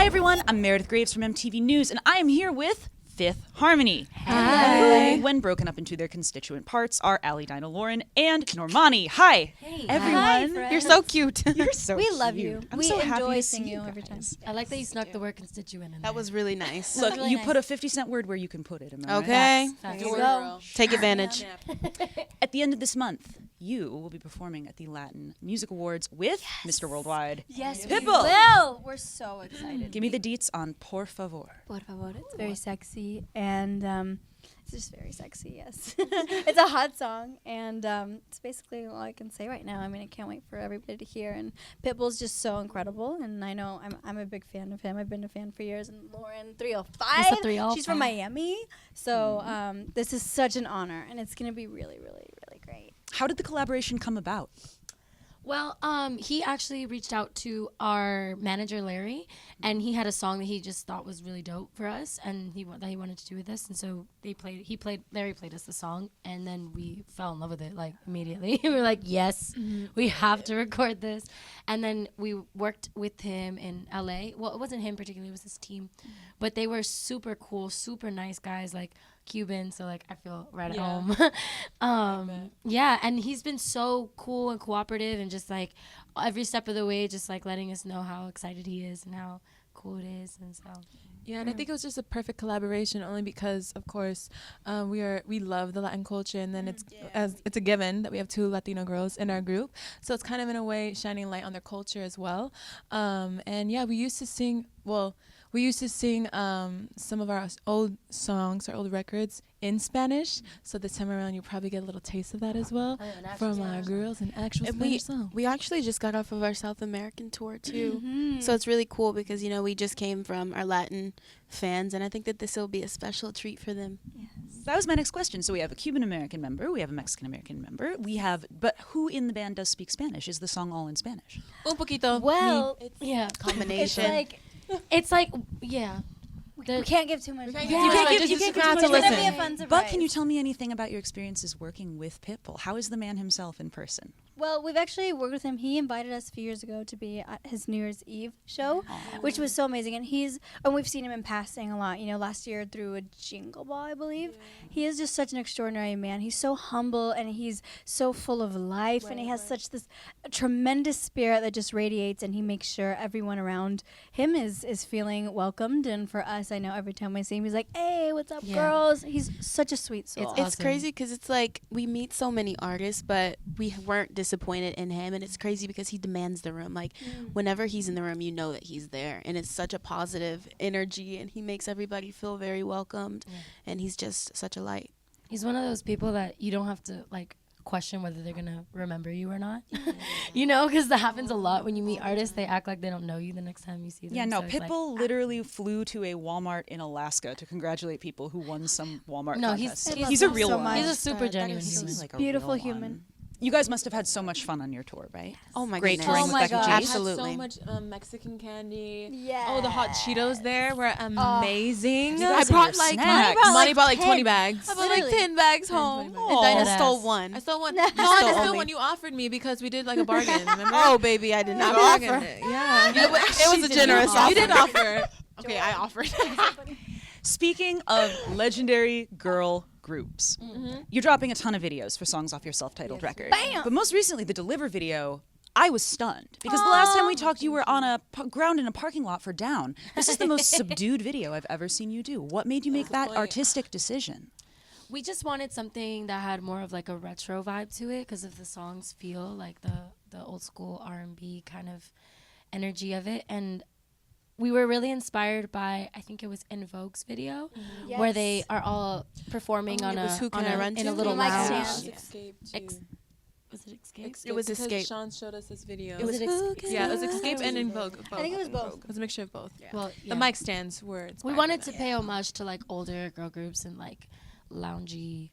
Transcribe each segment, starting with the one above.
everyone, I'm Meredith Graves from MTV News, and I am here with Fifth Harmony. Hi. Who, when broken up into their constituent parts, are Allie, Dinah, Lauren, and Normani. Hi, everyone. Hi, You're so cute. You're so We cute. love you. I'm we so happy enjoy to see seeing you every time. guys. I like that you snuck the word constituent in there. That was really nice. Look, really you nice. put a 50-cent word where you can put it. Am I right? Okay. Facts. Here we go. Take advantage. At the end of this month, you will be performing at the Latin Music Awards with Mr. Worldwide. Yes, Pitbull. we will. We're so excited. Give me the deets on Por Favor. Por favor. It's very sexy and it's just very sexy. Yes, it's a hot song and it's basically all I can say right now. I mean, I can't wait for everybody to hear. And Pitbull's just so incredible, and I know I'm a big fan of him. I've been a fan for years. And Lauren 305. It's a 305. She's from Miami, so this is such an honor, and it's gonna be really, really, really great. How did the collaboration come about? Well, he actually reached out to our manager Larry, and he had a song that he just thought was really dope for us, and that he wanted to do with us. And so Larry played us the song, and then we fell in love with it like immediately. We were like, yes, we have to record this. And then we worked with him in LA. Well, it wasn't him particularly; it was his team, but they were super cool, super nice guys, like Cuban, so like I feel right at home. Yeah, and he's been so cool and cooperative, and just like every step of the way, just like letting us know how excited he is and how cool it is, and so. Yeah, and I think it was just a perfect collaboration, only because, of course, we love the Latin culture, and then it's a given that we have two Latino girls in our group, so it's kind of in a way shining light on their culture as well. And yeah, we used to sing some of our old songs, our old records in Spanish. So this time around, you'll probably get a little taste of that as well from our girls, an actual Spanish song. We actually just got off of our South American tour too, so it's really cool because we just came from our Latin fans, and I think that this will be a special treat for them. That was my next question. So we have a Cuban American member, we have a Mexican American member, but who in the band does speak Spanish? Is the song all in Spanish? Un poquito. Well, Yeah, Combination. it's like yeah. We can't give too much. You Yeah. can't give It's to gonna listen. be a fun surprise. But can you tell me anything about your experiences working with Pitbull? How is the man himself in person? Well, we've actually worked with him. He invited us a few years ago to be at his New Year's Eve show, which was so amazing. And we've seen him in passing a lot. Last year through a Jingle Ball, I believe. He is just such an extraordinary man. He's so humble and he's so full of life, and he has such this tremendous spirit that just radiates. And he makes sure everyone around him is feeling welcomed. And for us, I know every time I see him, he's like, "Hey, what's up, girls?" He's such a sweet soul. It's crazy because it's like we meet so many artists, but we weren't disappointed in him, and it's crazy because he demands the room. Like whenever he's in the room, you know that he's there, and it's such a positive energy, and he makes everybody feel very welcomed, and he's just such a light. He's one of those people that you don't have to like question whether they're gonna remember you or not. Because that happens a lot when you meet artists. They act like they don't know you the next time you see them. Yeah, no, So it's like, Pitbull literally flew to a Walmart in Alaska to congratulate people who won some Walmart No, contest. he's He's a real so one. much. he's a super genuine He's human. like a Beautiful real human. one. You guys must have had so much fun on your tour, right? Oh my Great goodness. touring Oh with my Becky gosh. G. We Had Absolutely. so much Mexican candy. Yeah. Oh, the hot Cheetos there were amazing. You I guys and brought your like snacks. Money brought like 10. 20 bags. I brought like 10 bags home. 20 And Dinah bags. stole one. I stole one. No. No, I stole stole only. one you offered me because we did like a bargain. Remember? Oh, baby, I did not bargained offer. it. Yeah. It was a generous You offer. did offer. Okay, I offered. Speaking of legendary girl groups, you're dropping a ton of videos for songs off your self-titled record. Bam! But most recently, the Deliver video, I was stunned. Because the last time we talked, you were on a ground in a parking lot for Down. This is the most subdued video I've ever seen you do. What made you make that artistic decision? We just wanted something that had more of like a retro vibe to it because of the songs feel like the old school R&B kind of energy of it. And we were really inspired by, I think it was In Vogue's video, where they are all performing on It was a Who Can I Run in To? a little Mike lounge. Stan. Escape Was it Escape? It was because Escape. Sean showed us this video. It was Escape. Yeah, it was Escape and In Vogue. I think it was both. It was a mixture of both. Well, The mic stands were we inspired wanted by to that. pay homage to like older girl groups and like loungy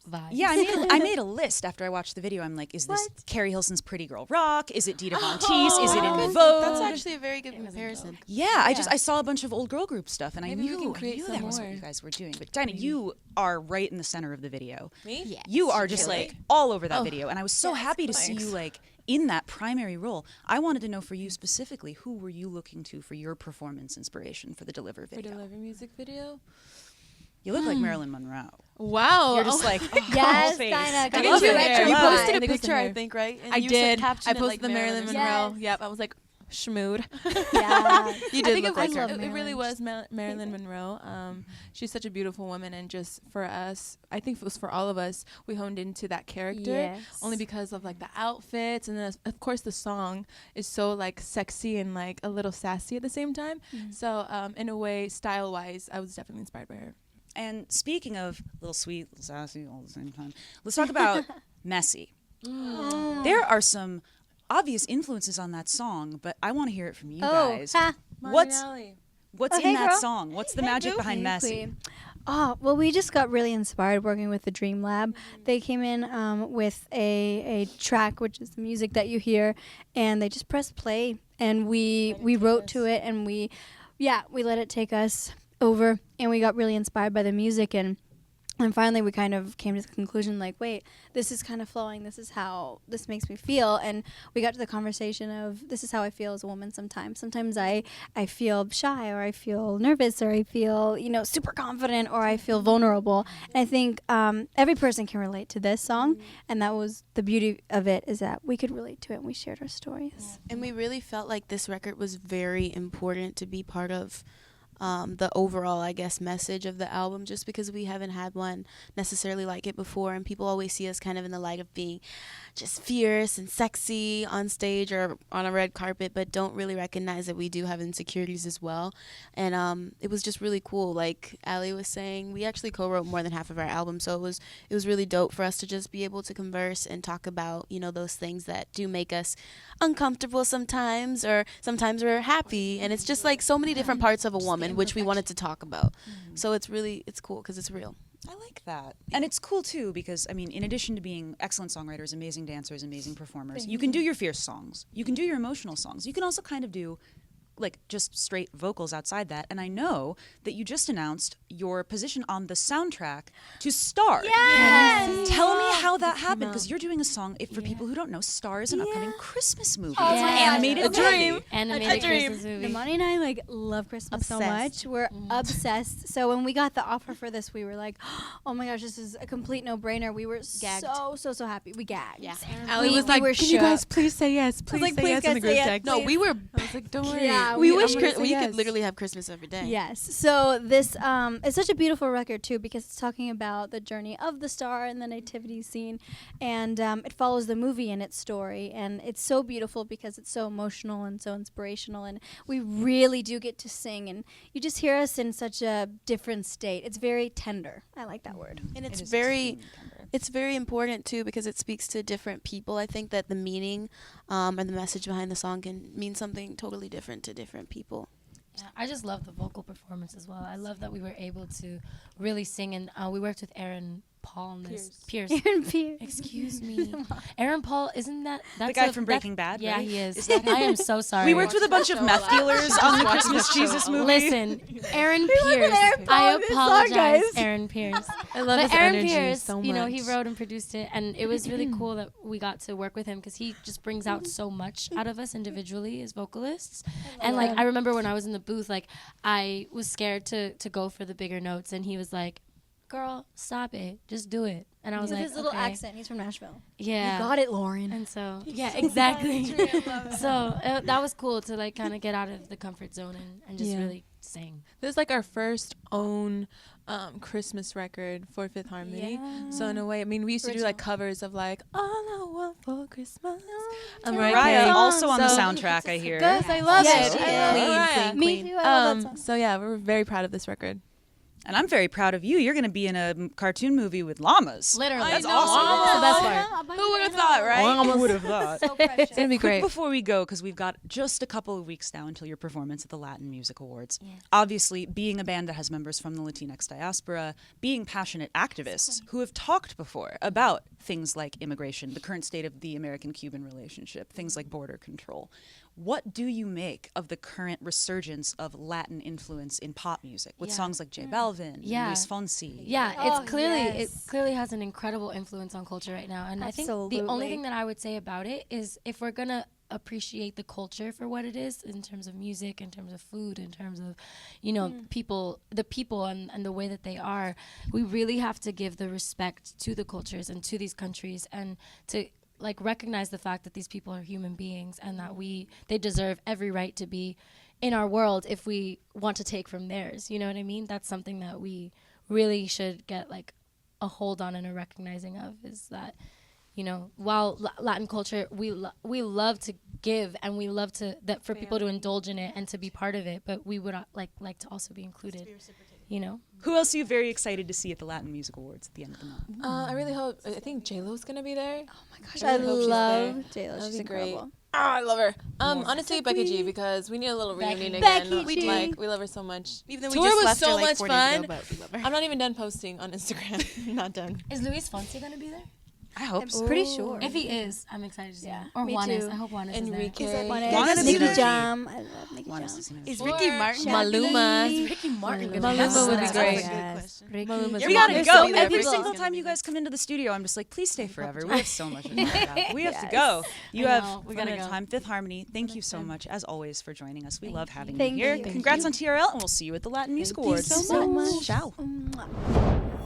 vibes. Yeah, I made a list after I watched the video. I'm like, is this Carrie Hilson's Pretty Girl Rock? Is it Dita Von Teese? Is it In Vogue? That's actually a very good comparison. Yeah, I saw a bunch of old girl group stuff, and Maybe we can create I knew some that was what more. you guys were doing. But Dinah, you are right in the center of the video. Me? Yes. You are just like all over that video, and I was so happy to see you like in that primary role, I wanted to know for you specifically, who were you looking to for your performance inspiration for the Deliver For video? Deliver music video. You look like Marilyn Monroe. Wow. You're just like, Yes, face. Dinah. I Give love me it. the retro You I love it. posted a I think it was picture, the I hair. think, right? And I you did. captioned I it posted like the Marilyn Monroe. Yes. Yep. I was like, schmood. Yeah. You I did think look it, like was, her. love it really Marilyn. was Marilyn Monroe. She's such a beautiful woman, and just for us, I think it was for all of us, we honed into that character Yes. only because of like the outfits, and then of course the song is so like sexy and like a little sassy at the same time. So in a way, style wise, I was definitely inspired by her. And speaking of little sweet, little sassy all at the same time, let's talk about Messy. There are some obvious influences on that song, but I want to hear it from you guys. What's in hey, that girl. song? What's the magic behind Messy? Queen. Oh, well, we just got really inspired working with the Dream Lab. They came in with a track, which is the music that you hear, and they just pressed play, and we wrote to it, and we let it take us over, and we got really inspired by the music, and finally we kind of came to the conclusion, like, wait, this is kind of flowing, this is how this makes me feel, and we got to the conversation of, this is how I feel as a woman sometimes I feel shy, or I feel nervous, or I feel, super confident, or I feel vulnerable, and I think every person can relate to this song, and that was the beauty of it, is that we could relate to it, and we shared our stories. And we really felt like this record was very important to be part of the overall, I guess, message of the album, just because we haven't had one necessarily like it before, and people always see us kind of in the light of being just fierce and sexy on stage or on a red carpet, but don't really recognize that we do have insecurities as well. And it was just really cool. Like Ali was saying, we actually co-wrote more than half of our album, so it was really dope for us to just be able to converse and talk about, those things that do make us uncomfortable sometimes, or sometimes we're happy, and it's just like so many different parts of a woman which we wanted to talk about. So it's cool because it's real. I like that. And it's cool, too, because, in addition to being excellent songwriters, amazing dancers, amazing performers, you can do your fierce songs. You can do your emotional songs. You can also kind of do, just straight vocals outside that. And I know that you just announced your position on the soundtrack to Star. Yes! Tell me how that happened, because you're doing a song, for people who don't know, Star is an upcoming Christmas movie. Oh It's my an gosh, animated a dream. movie. Animated Christmas movie. Normani and I love Christmas so much. We're obsessed. So when we got the offer for this, we were like, "Oh my gosh, this is a complete no-brainer." We were Gagged. so happy. We gagged. Yeah. Ali was we like, were "Can you guys shook. please say yes? Please like, say please yes in the guys group say yes, text." No, we were. I was like, "Don't worry." Yeah, We I'm wish gonna say we yes. could literally have Christmas every day. Yes. So this it's such a beautiful record too, because it's talking about the journey of the star and the nativity scene, and it follows the movie and its story, and it's so beautiful because it's so emotional and so inspirational, and we really do get to sing, and you just hear us in such a different state. It's very tender. I like that word. And It it's is very extremely tender. it's very important too, because it speaks to different people. I think that the meaning and the message behind the song can mean something totally different to different people. Yeah, I just love the vocal performance as well. I love that we were able to really sing, and we worked with Aaron Paul on this. Pierce. Aaron Pierce. Excuse me. Aaron Paul, isn't that's The guy from Breaking Bad, Yeah, right? he is. Is that I am so sorry. We worked with a bunch of meth dealers on the Christmas Jesus movie. Listen, Aaron love Pierce. Aaron Paul I in this song, apologize, guys. Aaron Pierce. I love But his Aaron energy Pierce, so much. he wrote and produced it, and it was really cool that we got to work with him, because he just brings out so much out of us individually as vocalists. And I remember when I was in the booth, I was scared to go for the bigger notes, and he was like, "Girl, stop it, just do it." And I was With like, his little okay. accent. He's from Nashville. Yeah. You got it, Lauren. And so, yeah, exactly. So that was cool to kind of get out of the comfort zone and just really sing. This is our first own Christmas record for Fifth Harmony. So in a way, we used to do covers of "All I Want for Christmas." Mariah, also on the So- soundtrack, I hear. Guys, I love Yes, it. she I is. love Queen, it. queen, Me queen. too. I love that song. So yeah, we're very proud of this record. And I'm very proud of you. You're going to be in a cartoon movie with llamas. Literally. That's That's awesome. the best part. Who would have thought, right? Who would have thought? So precious. It's gonna be Quick great. before we go, because we've got just a couple of weeks now until your performance at the Latin Music Awards. Obviously, being a band that has members from the Latinx diaspora, being passionate activists who have talked before about things like immigration, the current state of the American-Cuban relationship, things like border control. what do you make of the current resurgence of Latin influence in pop music with Yeah. songs like J Balvin, Yeah. Luis Fonsi? Yeah, Oh, it's clearly yes. it clearly has an incredible influence on culture right now. And I think the only Absolutely. thing that I would say about it is if we're gonna appreciate the culture for what it is in terms of music, in terms of food, in terms of, the people and the way that they are, we really have to give the respect to the cultures and to these countries and to like recognize the fact that these people are human beings and that they deserve every right to be in our world if we want to take from theirs. You know what I mean? That's something that we really should get like a hold on and a recognizing of, is that, while Latin culture, we love to give and we love to for people to indulge in it and to be part of it, but we would like to also be included. Who else are you very excited to see at the Latin Music Awards at the end of the month? I really hope. I think J-Lo's gonna be there. Oh my gosh, I I really hope she's love there. J-Lo. That'd She's be great. incredible. I love her. Honestly, Becky G, because we need a little reunion again. Becky We G. Like, we love her so much. Even though we Tour just was left her so like much 4 days fun. ago, but we love her. I'm not even done posting on Instagram. Not done. Is Luis Fonsi gonna be there? I hope so. I'm pretty sure. If he is, I'm excited to see Yeah, him. Or me Juanes. too. I hope Juanes Enrique. is there. Juanes is Nicky gonna be- Jam. I love Nicky Juanes Jam. is gonna Is be- Ricky Or Martin? Maluma. Ricky Martin. Maluma would be That's great. a good Yes. question. Ricky. Maluma's We gotta There's go. so many Every people. single time you guys come into the studio, I'm just like, please stay forever. We have so much to talk about. We have to Yes. go. You I have know. We gotta limited go. time. Fifth Harmony, thank you so much, as always, for joining us. We love having Thank you here. you. Congrats on TRL, and we'll see you at the Latin Music Thank you Awards. so much. Ciao. Mwah.